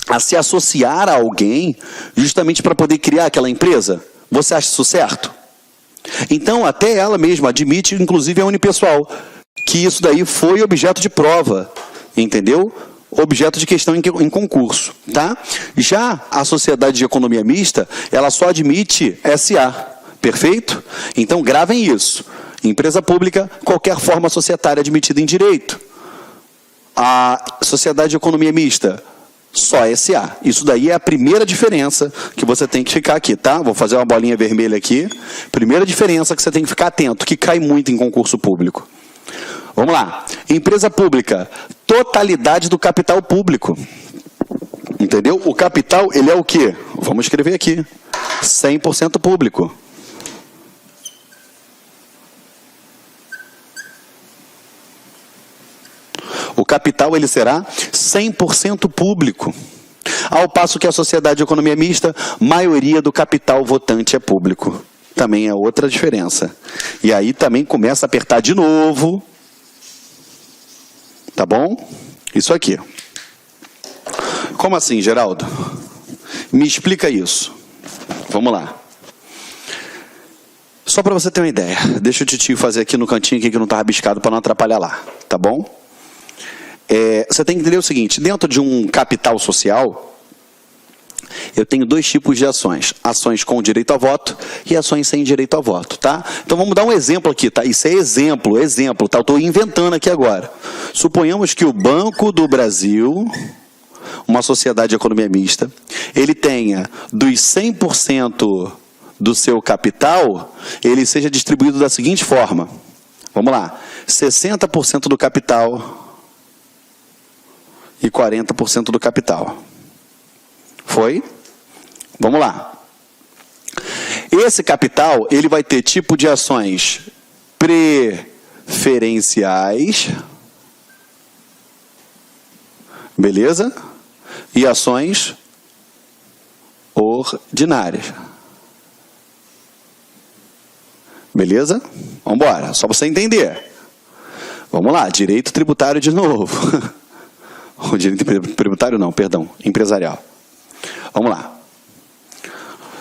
a se associar a alguém justamente para poder criar aquela empresa? Você acha isso certo? Então, até ela mesma admite, inclusive a Unipessoal, que isso daí foi objeto de prova, entendeu? Objeto de questão em concurso, tá? Já a Sociedade de Economia Mista, ela só admite SA, perfeito? Então, gravem isso. Empresa pública, qualquer forma societária admitida em direito. A Sociedade de Economia Mista, só SA. Isso daí é a primeira diferença que você tem que ficar aqui, tá? Vou fazer uma bolinha vermelha aqui. Primeira diferença que você tem que ficar atento, que cai muito em concurso público. Vamos lá. Empresa pública, totalidade do capital público. Entendeu? O capital, ele é o quê? Vamos escrever aqui. 100% público. O capital, ele será 100% público. Ao passo que a Sociedade de Economia Mista, maioria do capital votante é público. Também é outra diferença. E aí também começa a apertar de novo. Tá bom? Isso aqui. Como assim, Geraldo? Me explica isso. Vamos lá. Só para você ter uma ideia. Deixa o titio fazer aqui no cantinho aqui que não está rabiscado para não atrapalhar lá. Tá bom? Você tem que entender o seguinte. Dentro de um capital social, eu tenho dois tipos de ações. Ações com direito a voto e ações sem direito a voto, tá? Então vamos dar um exemplo aqui, tá? Isso é exemplo, tá? Eu estou inventando aqui agora. Suponhamos que o Banco do Brasil, uma sociedade de economia mista, ele tenha dos 100% do seu capital, ele seja distribuído da seguinte forma. Vamos lá. 60% do capital e 40% do capital. Foi? Vamos lá. Esse capital, ele vai ter tipo de ações preferenciais, beleza? E ações ordinárias. Beleza? Vamos embora, só para você entender. Vamos lá, direito tributário de novo. O direito tributário não, perdão, empresarial. Vamos lá.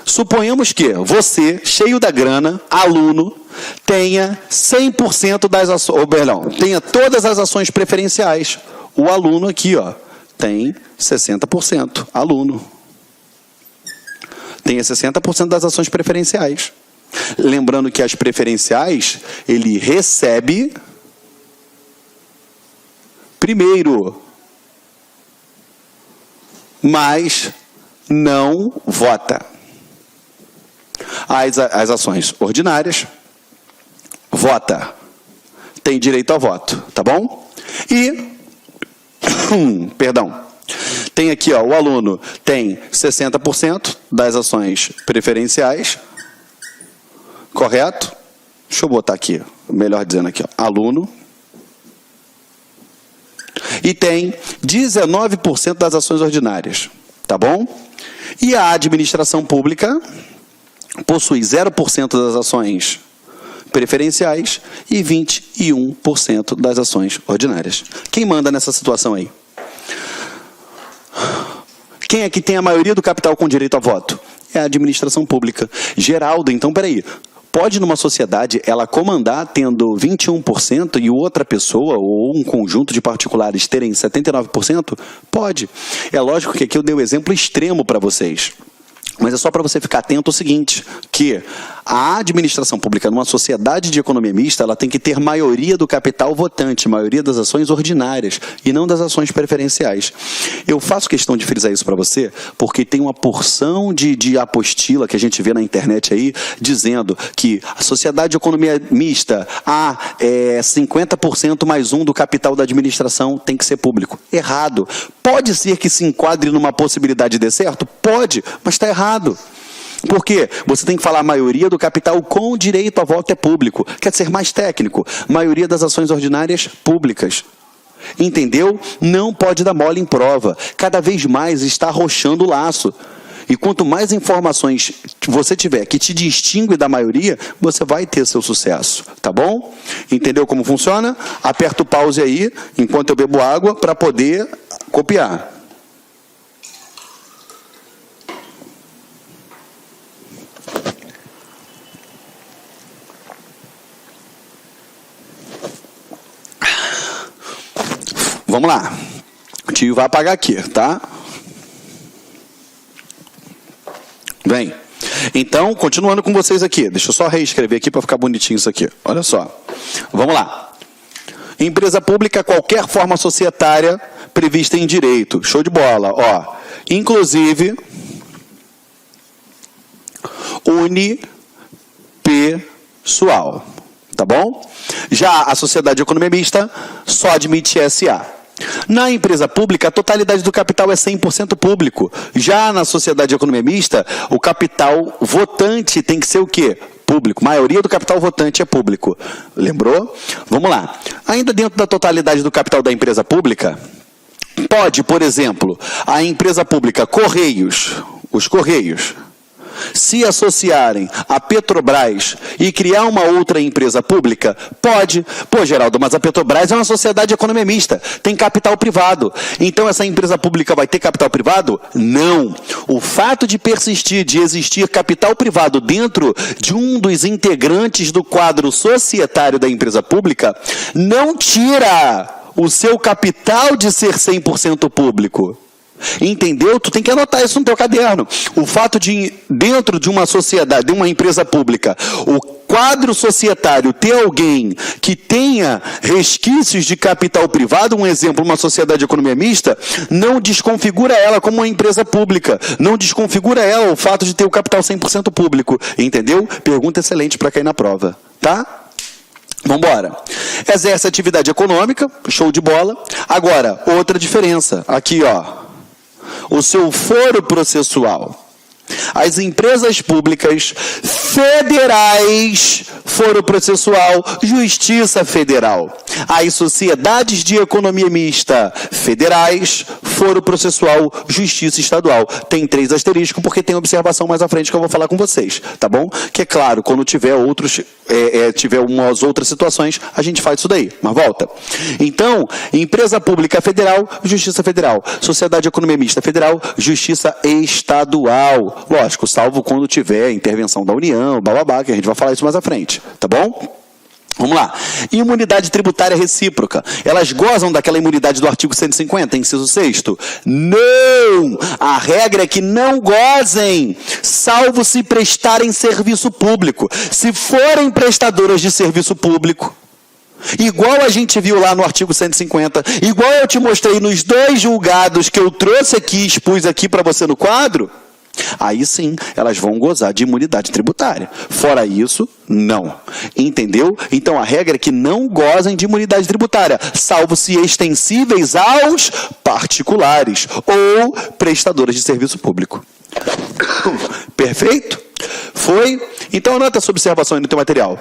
Suponhamos que você, cheio da grana, aluno, tenha 100% das ações, tenha todas as ações preferenciais. O aluno aqui, ó, tem 60%, aluno. Tenha 60% das ações preferenciais. Lembrando que as preferenciais, ele recebe primeiro, mas não vota. As ações ordinárias, vota. Tem direito a voto, tá bom? E, perdão, tem aqui, ó, o aluno tem 60% das ações preferenciais, correto? Deixa eu botar aqui, melhor dizendo aqui, ó, aluno. E tem 19% das ações ordinárias, tá bom? E a administração pública possui 0% das ações preferenciais e 21% das ações ordinárias. Quem manda nessa situação aí? Quem é que tem a maioria do capital com direito a voto? É a administração pública. Geraldo, então, peraí. Pode, numa sociedade, ela comandar tendo 21% e outra pessoa ou um conjunto de particulares terem 79%? Pode. É lógico que aqui eu dei o exemplo extremo para vocês. Mas é só para você ficar atento ao seguinte, que a administração pública numa sociedade de economia mista, ela tem que ter maioria do capital votante, maioria das ações ordinárias e não das ações preferenciais. Eu faço questão de frisar isso para você, porque tem uma porção de apostila que a gente vê na internet aí, dizendo que a sociedade de economia mista, 50% mais um do capital da administração tem que ser público. Errado. Pode ser que se enquadre numa possibilidade de dar certo? Pode, mas está errado. Por quê? Você tem que falar a maioria do capital com direito a voto é público. Quer ser mais técnico? Maioria das ações ordinárias públicas. Entendeu? Não pode dar mole em prova. Cada vez mais está arrochando o laço. E quanto mais informações você tiver que te distingue da maioria, você vai ter seu sucesso. Tá bom? Entendeu como funciona? Aperta o pause aí, enquanto eu bebo água, para poder copiar. vamos lá. O tio vai apagar aqui, tá? Bem, então, continuando com vocês aqui. Deixa eu só reescrever aqui para ficar bonitinho isso aqui. Olha só. Vamos lá. Empresa pública, qualquer forma societária prevista em direito. Show de bola. Ó, inclusive, unipessoal. Tá bom? Já a sociedade de economia mista só admite SA. Na empresa pública, a totalidade do capital é 100% público. Já na sociedade de economia mista, o capital votante tem que ser o quê? Público. A maioria do capital votante é público. Lembrou? Vamos lá. Ainda dentro da totalidade do capital da empresa pública, pode, por exemplo, a empresa pública Correios, os Correios, se associarem à Petrobras e criar uma outra empresa pública? Pode. Pô, Geraldo, mas a Petrobras é uma sociedade de economia mista, tem capital privado. Então essa empresa pública vai ter capital privado? Não. O fato de persistir, de existir capital privado dentro de um dos integrantes do quadro societário da empresa pública não tira o seu capital de ser 100% público. Entendeu? Tu tem que anotar isso no teu caderno. O fato de, dentro de uma sociedade, de uma empresa pública, o quadro societário ter alguém que tenha resquícios de capital privado, um exemplo, uma sociedade de economia mista, não desconfigura ela como uma empresa pública. Não desconfigura ela o fato de ter o capital 100% público. Entendeu? Pergunta excelente para cair na prova. Tá? Vamos embora. Exerce atividade econômica, show de bola. Agora, outra diferença. Aqui, ó. O seu foro processual. As empresas públicas federais, foro processual, Justiça Federal. As sociedades de economia mista federais, foro processual, Justiça Estadual. Tem 3 asteriscos porque tem observação mais à frente que eu vou falar com vocês, tá bom? Que é claro, quando tiver outros, tiver umas outras situações, a gente faz isso daí. Mas volta. Então, empresa pública federal, Justiça Federal. Sociedade de economia mista federal, Justiça Estadual. Lógico, salvo quando tiver intervenção da União, bababá, que a gente vai falar isso mais à frente, tá bom? Vamos lá. Imunidade tributária recíproca. Elas gozam daquela imunidade do artigo 150, inciso 6º? Não! A regra é que não gozem, salvo se prestarem serviço público. Se forem prestadoras de serviço público, igual a gente viu lá no artigo 150, igual eu te mostrei nos 2 julgados que eu trouxe aqui, expus aqui para você no quadro, aí sim, elas vão gozar de imunidade tributária. Fora isso, não. Entendeu? Então, a regra é que não gozem de imunidade tributária, salvo se extensíveis aos particulares ou prestadores de serviço público. Perfeito? Foi? Então, anota essa observação aí no teu material.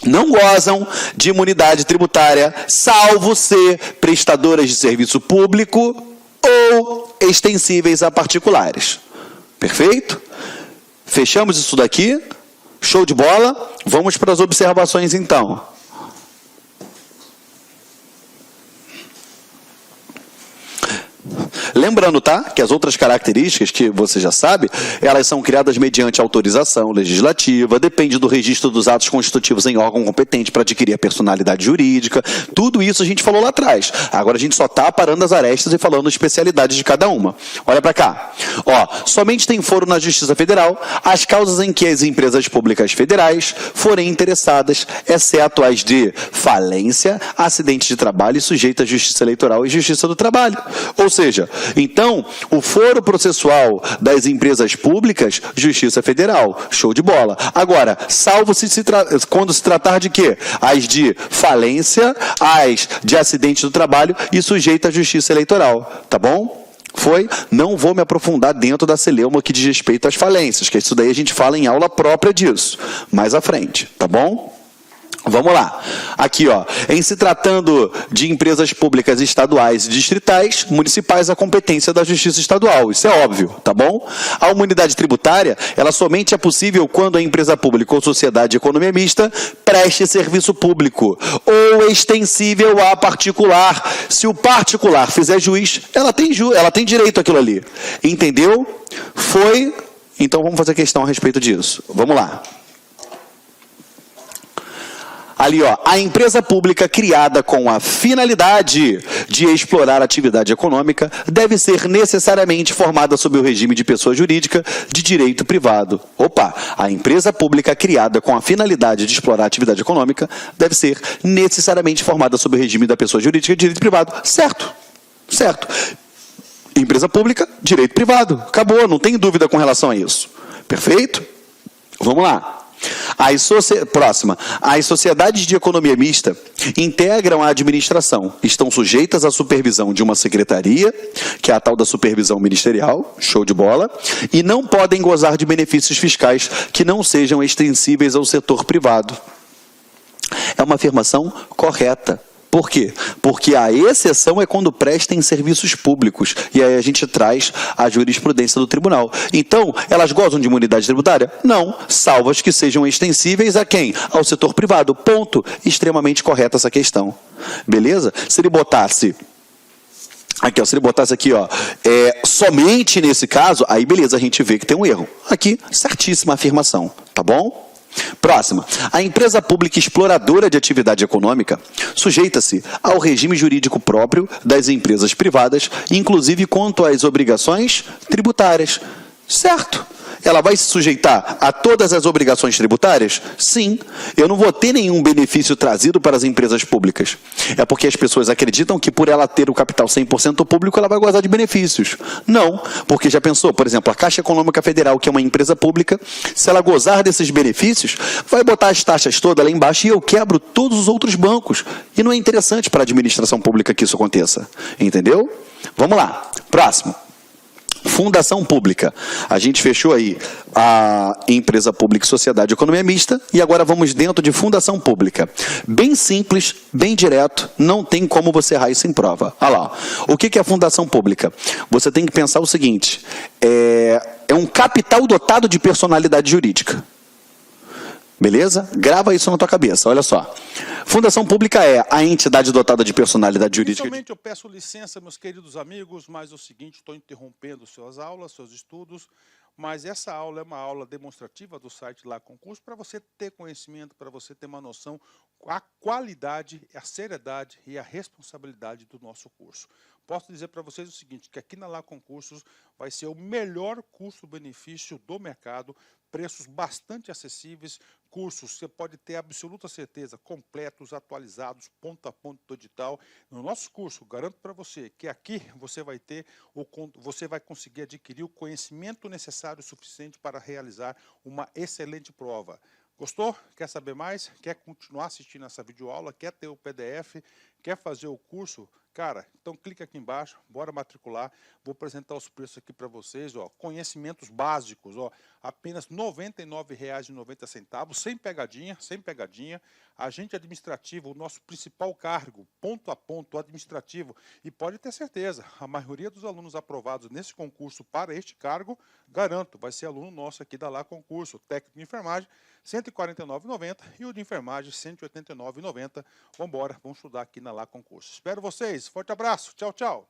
Não gozam de imunidade tributária, salvo ser prestadoras de serviço público ou extensíveis a particulares. Perfeito? Fechamos isso daqui? Show de bola? Vamos para as observações então. Lembrando, tá, que as outras características que você já sabe, elas são criadas mediante autorização legislativa, depende do registro dos atos constitutivos em órgão competente para adquirir a personalidade jurídica. Tudo isso a gente falou lá atrás. Agora a gente só está parando as arestas e falando especialidades de cada uma. Olha para cá. Ó, somente tem foro na Justiça Federal as causas em que as empresas públicas federais forem interessadas, exceto as de falência, acidente de trabalho e sujeita à Justiça Eleitoral e Justiça do Trabalho. Ou seja, então, o foro processual das empresas públicas, Justiça Federal. Show de bola. Agora, salvo quando se tratar de quê? As de falência, as de acidente do trabalho e sujeita à Justiça Eleitoral. Tá bom? Foi? Não vou me aprofundar dentro da celeuma que diz respeito às falências, que isso daí a gente fala em aula própria disso. Mais à frente. Tá bom? Vamos lá. Aqui, ó, em se tratando de empresas públicas estaduais e distritais, municipais, a competência da Justiça Estadual. Isso é óbvio, tá bom? A imunidade tributária, ela somente é possível quando a empresa pública ou sociedade de economia mista preste serviço público ou extensível a particular. Se o particular fizer juiz, ela tem direito àquilo ali. Entendeu? Foi? Então vamos fazer questão a respeito disso. Vamos lá. Ali, ó, a empresa pública criada com a finalidade de explorar a atividade econômica deve ser necessariamente formada sob o regime de pessoa jurídica de direito privado. Opa, a empresa pública criada com a finalidade de explorar a atividade econômica deve ser necessariamente formada sob o regime da pessoa jurídica de direito privado. Certo, certo. Empresa pública, direito privado. Acabou, não tem dúvida com relação a isso. Perfeito? Vamos lá. Próxima. As sociedades de economia mista integram a administração, estão sujeitas à supervisão de uma secretaria, que é a tal da supervisão ministerial, show de bola, e não podem gozar de benefícios fiscais que não sejam extensíveis ao setor privado. É uma afirmação correta. Por quê? Porque a exceção é quando prestem serviços públicos. E aí a gente traz a jurisprudência do tribunal. Então, elas gozam de imunidade tributária? Não, salvo as que sejam extensíveis a quem? Ao setor privado. Ponto. Extremamente correta essa questão. Beleza? Se ele botasse... Aqui, ó, se ele botasse aqui, ó, somente nesse caso, aí beleza, a gente vê que tem um erro. Aqui, certíssima afirmação. Tá bom? Próxima. A empresa pública exploradora de atividade econômica sujeita-se ao regime jurídico próprio das empresas privadas, inclusive quanto às obrigações tributárias. Certo? Ela vai se sujeitar a todas as obrigações tributárias? Sim. Eu não vou ter nenhum benefício trazido para as empresas públicas. É porque as pessoas acreditam que por ela ter o capital 100% público, ela vai gozar de benefícios. Não, porque já pensou, por exemplo, a Caixa Econômica Federal, que é uma empresa pública, se ela gozar desses benefícios, vai botar as taxas todas lá embaixo e eu quebro todos os outros bancos. E não é interessante para a administração pública que isso aconteça. Entendeu? Vamos lá. Próximo. Fundação pública. A gente fechou aí a empresa pública e sociedade de economia mista e agora vamos dentro de fundação pública. Bem simples, bem direto, não tem como você errar isso em prova. Olha lá. O que é a fundação pública? Você tem que pensar o seguinte, é um capital dotado de personalidade jurídica. Beleza? Grava isso na tua cabeça, olha só. Fundação pública é a entidade dotada de personalidade jurídica. Inicialmente eu peço licença, meus queridos amigos, mas é o seguinte, estou interrompendo suas aulas, seus estudos, mas essa aula é uma aula demonstrativa do site Lá Concurso para você ter conhecimento, para você ter uma noção, a qualidade, a seriedade e a responsabilidade do nosso curso. Posso dizer para vocês o seguinte, que aqui na Lá Concursos vai ser o melhor custo-benefício do mercado, preços bastante acessíveis, cursos, você pode ter absoluta certeza, completos, atualizados, ponto a ponto do edital. No nosso curso, garanto para você que aqui você vai conseguir adquirir o conhecimento necessário e suficiente para realizar uma excelente prova. Gostou? Quer saber mais? Quer continuar assistindo essa videoaula? Quer ter o PDF? Quer fazer o curso? Cara, então clica aqui embaixo, bora matricular. Vou apresentar os preços aqui para vocês, ó. Conhecimentos básicos, ó, apenas R$ 99,90, sem pegadinha, sem pegadinha. Agente administrativo, o nosso principal cargo, ponto a ponto administrativo. E pode ter certeza, a maioria dos alunos aprovados nesse concurso para este cargo, garanto, vai ser aluno nosso aqui da Lá Concurso. Técnico de enfermagem, R$ 149,90 e o de enfermagem, R$ 189,90. Vamos embora, vamos estudar aqui na Lá Concurso. Espero vocês. Forte abraço. Tchau, tchau.